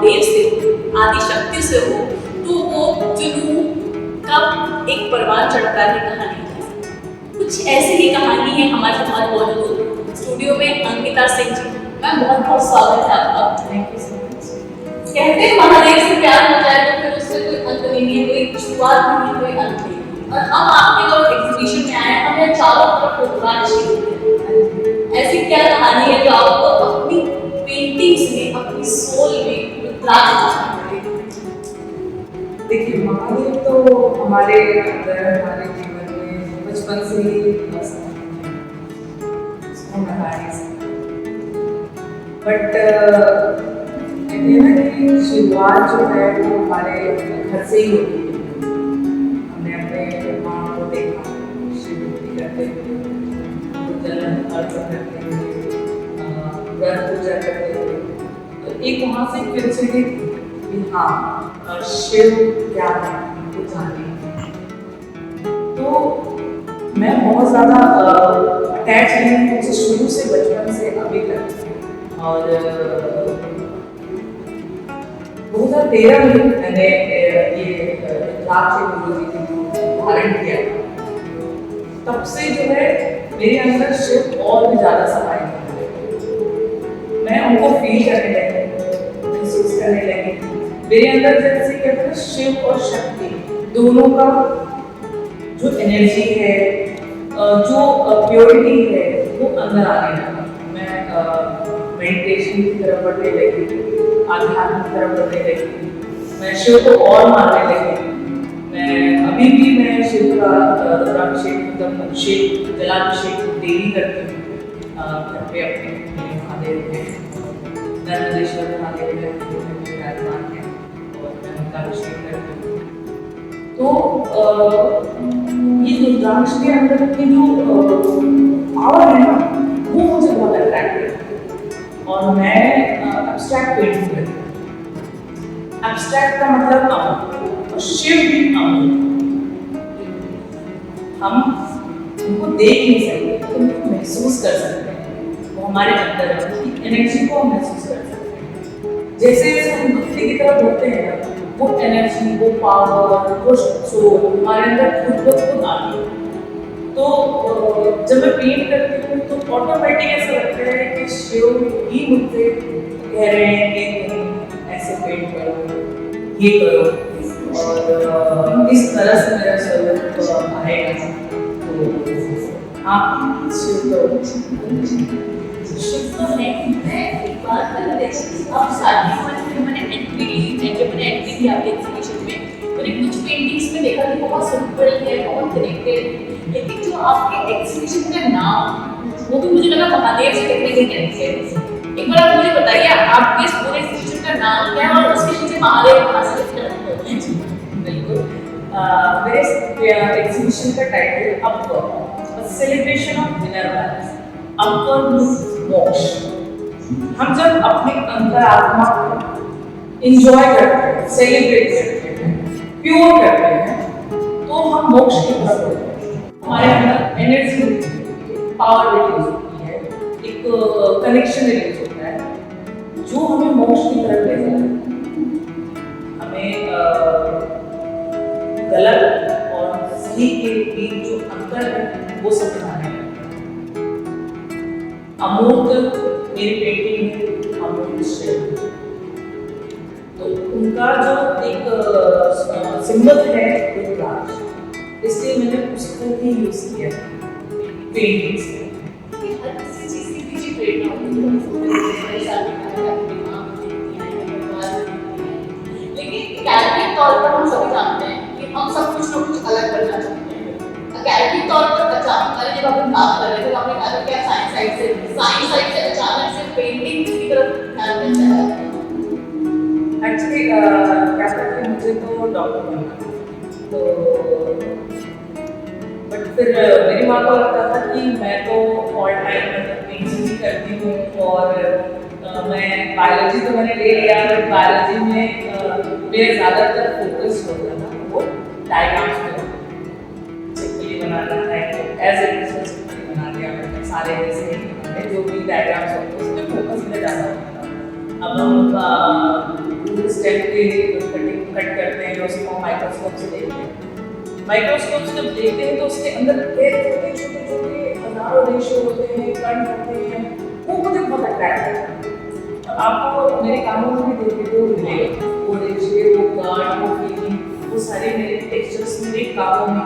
महादेव से हो, आदि शक्ति से हो, तो वो जुनून कब एक परवान चढ़ता है कहा नहीं जा सकता। कुछ ऐसी ही कहानी है हमारे साथ मौजूद स्टूडियो में अंकिता सिंह जी। मैम बहुत बहुत स्वागत है आपका। Thank you so much. कहते हैं महादेव से प्यार हो जाए तो फिर उससे कोई अंत नहीं है, कोई शुरुआत नहीं है, कोई अंत नहीं है। और हम आपके जो एग्जीबिशन में आए हैं, हमें चारों तरफ फोटोग्राफ चाहिए। ऐसी क्या कहानी है जो आपको अपनी पेंटिंग्स में, अपनी सोल में उतारना पड़े? देखिए, महादेव तो हमारे अंदर, हमारे जीवन में बचपन से ही बसता है, उसको हटा नहीं सकते। बट कहते हैं ना कि शुरुआत जो है वो हमारे घर से ही होती है। हमने अपने माँ को देखा शिव भक्ति करते हुए, जलन अर्पण करते हुए, व्रत पूजा करते हुए, तो एक वहाँ से क्यूरियोसिटी थी कि हाँ शिव क्या है हमको जाने। तो मैं बहुत ज़्यादा अटैच नहीं हूँ उनसे शुरू से, बचपन से अभी तक। और 2013 में मैंने ये रुद्राक्ष गुरु जी की धारण किया। तब से जो है मेरे अंदर शिव और भी ज़्यादा समाये हैं। मैं उनको फील करने लगी, महसूस करने लगी। मेरे अंदर जैसे कहते हैं शिव और शक्ति दोनों का जो एनर्जी है, जो प्योरिटी है, वो अंदर आने लगा। मैं मेडिटेशन की तरफ बढ़ने लगी, आध्यात्म की तरफ बढ़ने लगी, मैं शिव को और मानने लगी। मैं अभी भी मैं शिव का रुद्राभिषेक, अभिषेक, जलाभिषेक डेली करती हूँ घर पे अपने महादेव के, नर्मदेश्वर महादेव के विराजमान है और मैं उनका अभिषेक करती हूँ। तो ये रुद्राक्ष के अंदर की जो पावर है ना, वो मुझे बहुत अट्रैक्टिव है। और मैं एब्स्ट्रैक्ट पेंटिंग करती हूँ। एब्स्ट्रैक्ट का मतलब अमूर्त, और शिव भी अमूर्त। हम उनको देख नहीं सकते, तो उनको महसूस कर सकते हैं। वो हमारे अंदर है, उसकी एनर्जी को हम महसूस कर सकते हैं। जैसे जैसे हम भक्ति की तरफ बढ़ते हैं ना, वो एनर्जी, वो पावर, वो सोल हमारे अंदर खुद ब खुद आती है। तो जब मैं पेंट करती हूँ तो ऑटोमेटिक ऐसा लगता है कि शिव ही मुझसे कह रहे हैं कि तुम ऐसे पेंट करो, ये करो, और इस तरह से मेरा स्वरूप आएगा। तो आप शिव तो मैं एक बात करना चाहती हूँ। अब स्टार्टिंग में जब मैंने एंट्री ली आपके एग्जीबिशन में, मैंने कुछ पेंटिंग्स में देखा कि बहुत सिंपल है, बहुत कनेक्टेड, लेकिन जो आपके एग्जीबिशन का नाम, वो भी मुझे लगा महादेव से कनेक्ट है। एक बार आप मुझे बताइए आपके इस पूरे एग्जीबिशन का नाम क्या है और उसके पीछे महादेव कहाँ से कनेक्ट होते हैं? बिल्कुल, मेरे एग्जीबिशन का title upward, celebration of inner balance. Upward means मोक्ष। हम जब अपने अंतरात्मा को इंजॉय करते हैं, सेलिब्रेट करते हैं, प्योर करते हैं, तो हम मोक्ष की तरफ बढ़ते हैं। हमारे अंदर एनर्जी रिलीज होती है, पावर रिलीज होती है, एक कनेक्शन रिलीज होता है, जो हमें मोक्ष की तरफ ले जाता है। हमें गलत और सही के बीच जो अंतर है वो समझाने लगता है। अमूर्त मेरी पेंटिंग है, अमूर्त शिव, तो उनका जो एक सिंबल है रुद्राक्ष, इसलिए मैंने उसको ही यूज किया पेंटिंग्स में। हर किसी चीज़ के पीछे प्रेरणा होती है, लेकिन कैरेक्टर तौर पर हम सभी जानते हैं कि हम सब कुछ ना कुछ अलग करना चाहते हैं। कैरेक्टर तौर पर अचानक जब हम बात कर रहे थे, आपने कहा कि साइंस साइड से अचानक से पेंटिंग की तरफ ध्यान देना है। एक्चुअली क्या कहते हैं, मुझे तो डॉक्टर बनना था, तो बट फिर मेरी माँ को लगता था कि मैं तो ऑल टाइम पेंटिंग ही करती हूँ, और मैं बायोलॉजी तो मैंने ले लिया, बट बायोलॉजी में मेरा ज़्यादातर फोकस होता था वो डायग्राम्स पे, चिपकली बनाना है, एज ए बिजनेस चिपकली बना दिया मैंने, सारे जैसे जो भी डायग्राम्स होते हैं उसमें फोकस मेरा ज़्यादा होता था। अब हम तो स्टेम पे कटिंग कट करते हैं, उसको हम माइक्रोस्कोप से देखते हैं। माइक्रोस्कोप से जब देखते हैं तो उसके अंदर छोटे छोटे छोटे हजारों रेशे होते हैं, कण होते हैं, वो मुझे बहुत अट्रैक्ट करता है। और आपको मेरे कामों में भी देखने को मिलेगा वो रेशे, वो कण, वो फीलिंग, वो सारे मेरे टेक्सचर्स मेरे कामों में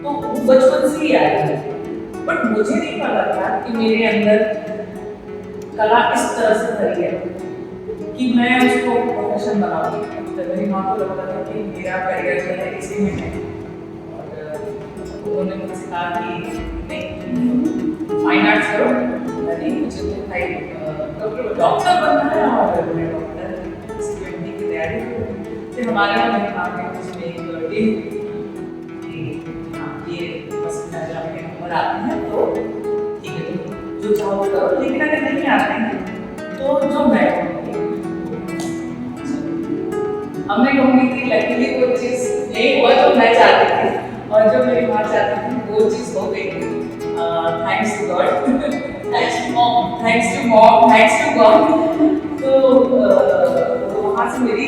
तो वो बचपन से ही आया है। बट मुझे नहीं पता था कि मेरे अंदर कला इस तरह से भरी है कि मैं उसको प्रोफेशन बनाऊंगी। तो मेरी माँ को लगता था कि मेरा करियर जो है इसी में है, और उन्होंने मुझसे कहा कि नहीं फाइन आर्ट्स करो। नहीं, मुझे तो भाई डॉक्टर बनना है और मैं डॉक्टर सीएमडी की तैयारी करूँ। फिर हमारे यहाँ मेरे काम में उसमें एक डील ये बस मेरे नंबर आते हैं तो ठीक है, तो जो चाहो करो, लेकिन अगर नहीं आते हैं तो जो मैं हमने कहूँगी कि लकीली वो चीज़ नहीं हुआ जो मैं चाहती थी और जो मेरी माँ चाहती थी वो चीज़ हो गई थी। Thanks to God, thanks to mom, thanks to God. तो वहाँ से मेरी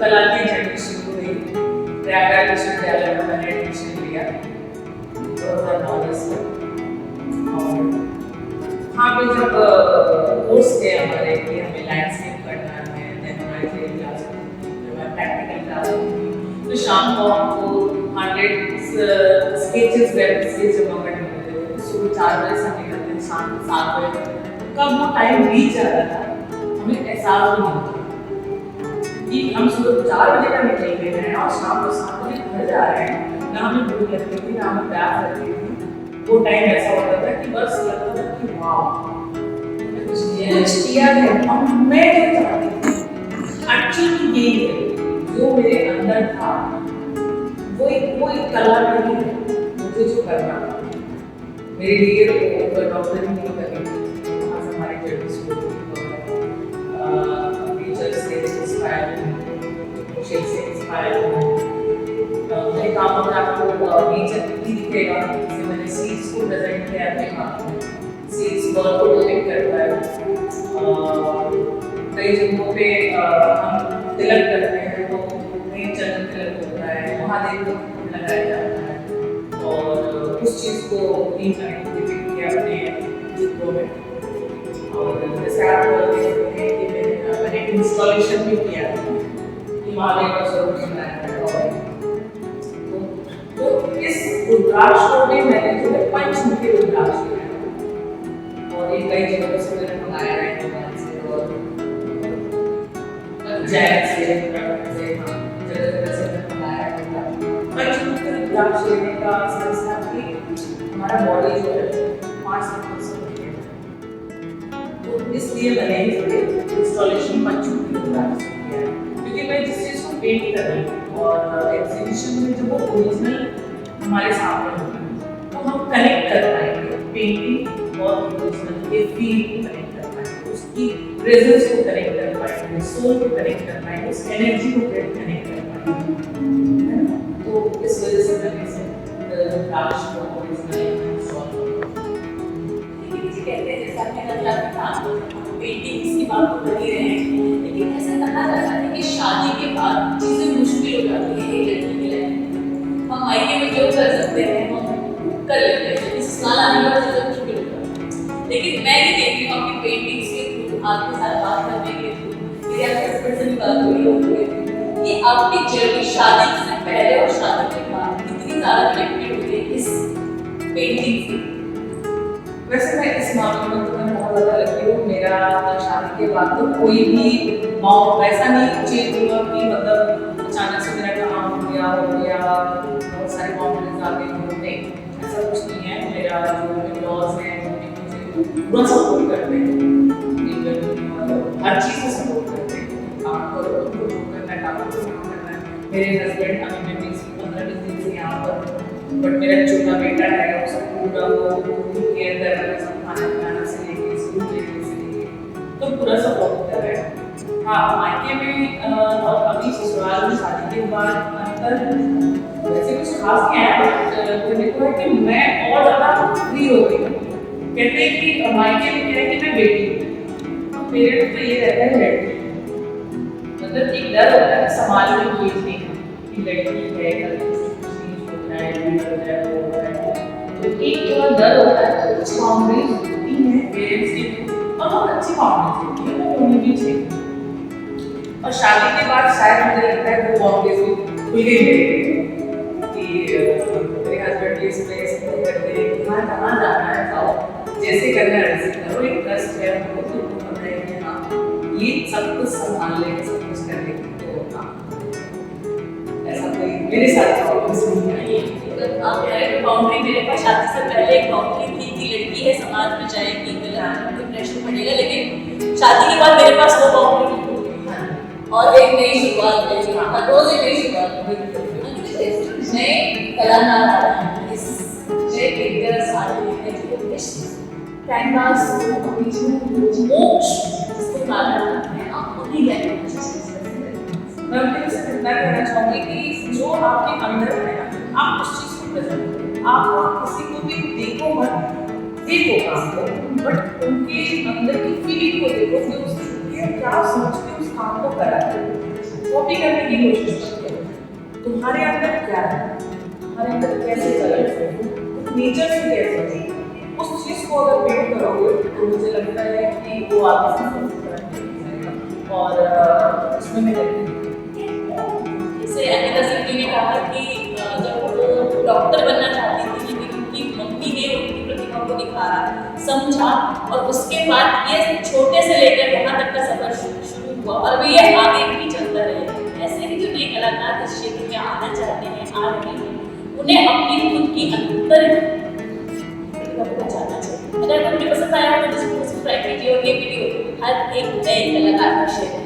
कला की जर्नी शुरू हुई। प्रयागराज विश्वविद्यालय में मैंने एडमिशन लिया 2009 में। और हाँ, पे जब कोर्स थे हमारे कि हमें लैंडस्केप करना है, देन हमारी थ्योरी क्लास प्रैक्टिकल क्लास होती, तो शाम को हमको 100 स्केचेस स्केच जमा करने होते थे। सुबह 4 बजे से निकलते थे, शाम को 7 बजे तक। कब वो टाइम बीत जाता था हमें एहसास भी नहीं होता कि हम सुबह 4 बजे का निकल गए हैं और शाम को 7 बजे घर जा रहे हैं। ना हमें भूख लगती थी, ना हमें प्यास लगती थी। वो टाइम ऐसा होता था कि बस लगता था कि वाह कुछ किया है। और मैं जो चाहती थी एक्चुअली यही है, जो मेरे अंदर था वो एक कला नहीं है। मुझे जो करना था मेरे लिए वो डॉक्टर नहीं करनी, वहाँ से हमारे जर्नी शुरू टीचर से इंस्पायर शेख से इंस्पायर मेरे कामों में आपको नेचर भी दिखेगा। जैसे मैंने सीड्स को प्रेजेंट किया अपने काम में, सीड्स बर्ड को डिपिक्ट करता है। कई जगहों पे हम तिलक करते हैं तो कहीं चंदन तिलक होता है, महादेव को फूल लगाया जाता है, और उस चीज़ को डिपिक्ट किया अपने चित्रों में। और जैसे आप बोलते हैं कि मैंने इंस्टॉलेशन भी किया कि महादेव का स्वरूप बनाया है। तो इस रुद्राक्ष को भी मैंने जो है पंचमुखी रुद्राक्ष किया और ये कई जगहों से मैंने मंगाया है, दुकान से और जैन से जगह से मंगाया है। पंचमुखी रुद्राक्ष लेने का समझता कि हमारा बॉडी जो है 5% है, तो इसलिए मैंने इंस्टॉलेशन पंचमुखी रुद्राक्ष किया है। क्योंकि मैं जिस चीज़ को पेंट कर रही हूँ और एग्जीबिशन में जब वो ओरिजिनल हमारे सामने होगी तो हम कनेक्ट कर पाएंगे पेंटिंग और ओरिजिनल के फील को कनेक्ट कर पाएंगे, उसकी प्रेजेंस को कनेक्ट कर पाएंगे, सोल को कनेक्ट कर पाएंगे, उस एनर्जी को कनेक्ट कर पाएंगे, है ना। तो इस वजह से मैंने इसे रुद्राक्ष को ओरिजिनल सॉल्व किया। लेकिन कहते हैं जैसा कि कला के काम पेंटिंग्स की बात तो कर ही रहे हैं, लेकिन ऐसा कहा जाता है कि शादी के बाद चीज़ें मुश्किल हो जाती है एक लड़की के लिए। हम मायके में जो कर सकते हैं हम कर लेते हैं, इस साल आने वाला चीज़ें मुश्किल हो जाती है। लेकिन मैं ये देखती हूँ अपनी पेंटिंग्स के थ्रू, आपके साथ बात करने के थ्रू, मेरे आपके हस्बैंड से भी बात हुई होगी कि आपकी जर्नी शादी से पहले और शादी के बाद इतनी ज़्यादा कनेक्टेड हुई है इस पेंटिंग से। वैसे मैं इस मामले में तो मैं बहुत ज़्यादा लगी हूँ। मेरा शादी के बाद तो कोई भी वैसा नहीं चेंज हुआ कि मतलब अचानक से मेरा काम हो गया बहुत सारे कॉन्फिडेंस आ गए। नहीं, ऐसा कुछ नहीं है। मेरा जो इन-लॉज हैं मुझे पूरा सपोर्ट करते हैं, हर चीज़ में सपोर्ट करते हैं। काम करो, उनको जो करना है काम करना है। मेरे हस्बैंड अभी मैं 15-20 दिन से यहाँ पर, बट मेरा छोटा बेटा है, उसको पूरा वो केयर कर रहा है, सब खाना खिलाना से लेके स्कूल लेने से लेके, तो पूरा सपोर्ट कर रहा है। हाँ, मायके में और अभी ससुराल में शादी के बाद अंतर वैसे कुछ खास नहीं है, बट मेरे को है कि मैं और ज़्यादा फ्री हो गई। कहते हैं कि मायके में क्या है कि मैं बेटी हूँ, तो पेरेंट्स तो ये रहता है लड़की, मतलब अंदर एक डर होता है समाज में कोई नहीं कि लड़की है कल कुछ चीज होता है ये होता है वो होता है, तो एक थोड़ा डर होता है। कुछ बाउंड्रीज होती हैं पेरेंट्स की और बहुत अच्छी बाउंड्रीज होती है, वो होनी भी चाहिए। और शादी के बाद शायद मुझे लगता है वो बाउंड्रीज भी खुल गई कि मेरे हस्बैंड इस प्लेस में करते हैं कहाँ कहाँ जाना है जाओ, जैसे करना है वैसे करो, एक ट्रस्ट है वो तो पता है कि हाँ ये सब कुछ संभाल लेंगे, सब कुछ कर लेंगे। तो हाँ ऐसा कोई मेरे साथ प्रॉब्लम्स नहीं आई। आप कह रहे हो बाउंड्री, मेरे पास शादी से पहले एक बाउंड्री थी कि लड़की है समाज में जाएगी, गलत प्रेशर पड़ेगा, लेकिन शादी के बाद मेरे पास वो बाउंड्री नहीं और एक नई शुरुआत है। रोज एक नई शुरुआत नए कलाकार आ रहे हैं, इस नए पेंटर्स आ रहे हैं, इस कैनवास को बीच में मोक्ष जिसको कहा जाता है, आप उन्हीं कैनवास मैं उनके से इतना कहना चाहूँगी कि जो आपके अंदर है ना, आप उस चीज़ को प्रेजेंट करो। आप किसी को भी देखो मत, देखो काम को, बट उनके अंदर की फीलिंग को देखो कि उसके क्या सोच के उस काम को करा है, कॉपी करने की कोशिश करो। तुम्हारे अंदर क्या है, तुम्हारे अंदर कैसे कलर है, नेचर से कैसे है, उस चीज़ को अगर पेंट करोगे तो मुझे लगता है कि वो आपके साथ और उसमें मैं जैसे अनिता सिद्धि ने कहा कि जब वो डॉक्टर बनना चाहती थी लेकिन उनकी मम्मी ने उनकी प्रतिभा को दिखाया, समझा और उसके बाद ये छोटे से लेकर यहाँ तक का सफर शुरू हुआ और अभी ये आगे भी चलता रहेगा। ऐसे ही जो नए कलाकार इस क्षेत्र में आना चाहते हैं, आ रहे हैं, उन्हें अपनी खुद की अंतर प्रतिभा को पहचानना चाहिए। अगर आपको वीडियो पसंद आया हो तो सब्सक्राइब कीजिए और ये वीडियो हर एक नए कलाकार का शेयर